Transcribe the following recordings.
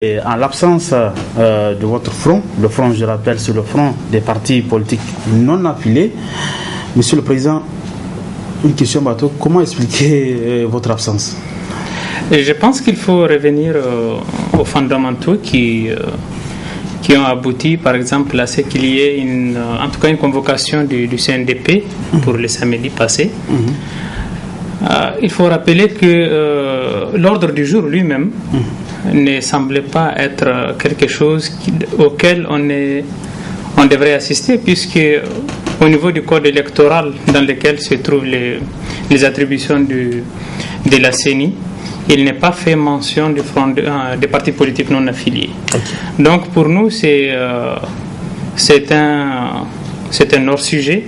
Et en l'absence de votre front, le front, je rappelle, c'est le front des partis politiques non affiliés. Monsieur le Président, une question bateau, comment expliquer votre absence? Et je pense qu'il faut revenir aux fondamentaux qui ont abouti, par exemple, à ce qu'il y ait en tout cas une convocation du CNDP pour le samedi passé. Il faut rappeler que l'ordre du jour lui-même ne semblait pas être quelque chose auquel on devrait assister, puisque au niveau du code électoral dans lequel se trouvent les attributions de la CENI, il n'est pas fait mention des partis politiques non affiliés. Okay. Donc pour nous, c'est un hors-sujet.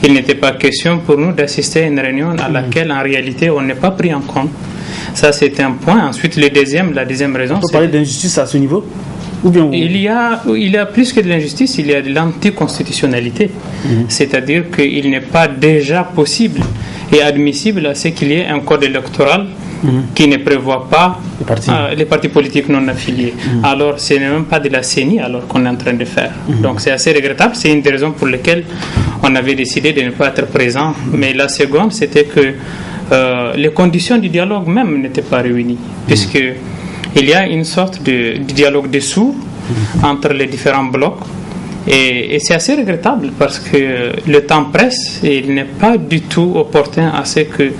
Il n'était pas question pour nous d'assister à une réunion à laquelle en réalité on n'est pas pris en compte. Ça, c'est un point. Ensuite, la deuxième raison, on peut parler d'injustice à ce niveau? Ou bien il y a plus que de l'injustice, il y a de l'anticonstitutionnalité. C'est-à-dire qu'il n'est pas déjà possible et admissible à ce qu'il y ait un code électoral qui ne prévoit pas les partis politiques non affiliés. Alors, ce n'est même pas de la CENI alors qu'on est en train de faire. Donc, c'est assez regrettable. C'est une des raisons pour lesquelles on avait décidé de ne pas être présent. Mais la seconde, c'était que les conditions du dialogue même n'étaient pas réunies, puisque il y a une sorte de dialogue de sourds entre les différents blocs. Et c'est assez regrettable parce que le temps presse et il n'est pas du tout opportun à ce que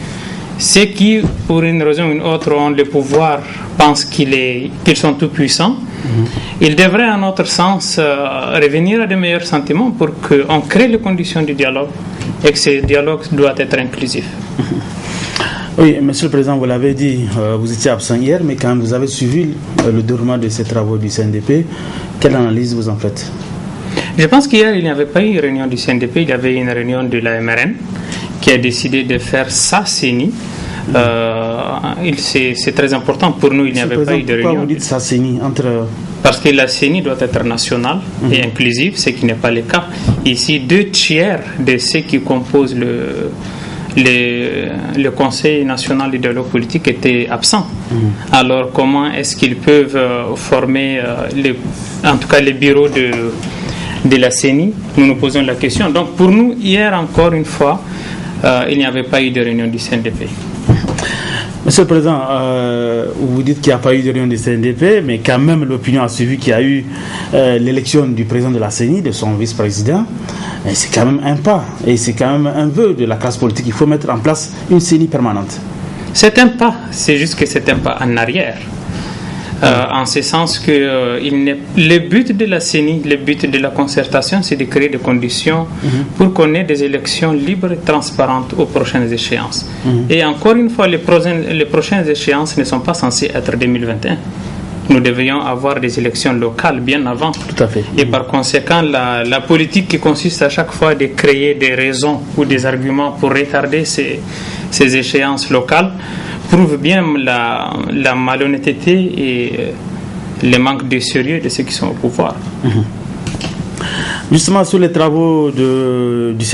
ceux qui, pour une raison ou une autre, ont le pouvoir, pensent qu'ils sont tout puissants. Ils devraient, en notre sens, revenir à de meilleurs sentiments pour qu'on crée les conditions du dialogue et que ce dialogue doit être inclusif. Oui, Monsieur le Président, vous l'avez dit, vous étiez absent hier, mais quand même vous avez suivi le déroulement de ces travaux du CNDP. Quelle analyse vous en faites? Je pense qu'hier, il n'y avait pas eu une réunion du CNDP, il y avait une réunion de la MRN qui a décidé de faire sa CENI. C'est très important pour nous, il n'y avait pas eu de réunion. Pourquoi vous dites sa CENI Parce que la CENI doit être nationale et inclusive, ce qui n'est pas le cas. Ici, 2/3 de ceux qui composent le Conseil national du dialogue politique étaient absents. Alors comment est-ce qu'ils peuvent former en tout cas les bureaux de la CENI? Nous nous posons la question. Donc pour nous, hier encore une fois, il n'y avait pas eu de réunion du CNDP. Monsieur le Président, vous dites qu'il n'y a pas eu de réunion du CNDP, mais quand même l'opinion a suivi qu'il y a eu l'élection du président de la CENI, de son vice-président. Et c'est quand même un pas, et c'est quand même un vœu de la classe politique. Il faut mettre en place une CENI permanente. C'est un pas, c'est juste que c'est un pas en arrière. En ce sens que le but de la CENI, le but de la concertation, c'est de créer des conditions pour qu'on ait des élections libres et transparentes aux prochaines échéances. Et encore une fois, les prochaines échéances ne sont pas censées être 2021. Nous devrions avoir des élections locales bien avant. Tout à fait. Et par conséquent, la politique qui consiste à chaque fois de créer des raisons ou des arguments pour retarder ces échéances locales prouve bien la malhonnêteté et le manque de sérieux de ceux qui sont au pouvoir. Justement, sur les travaux du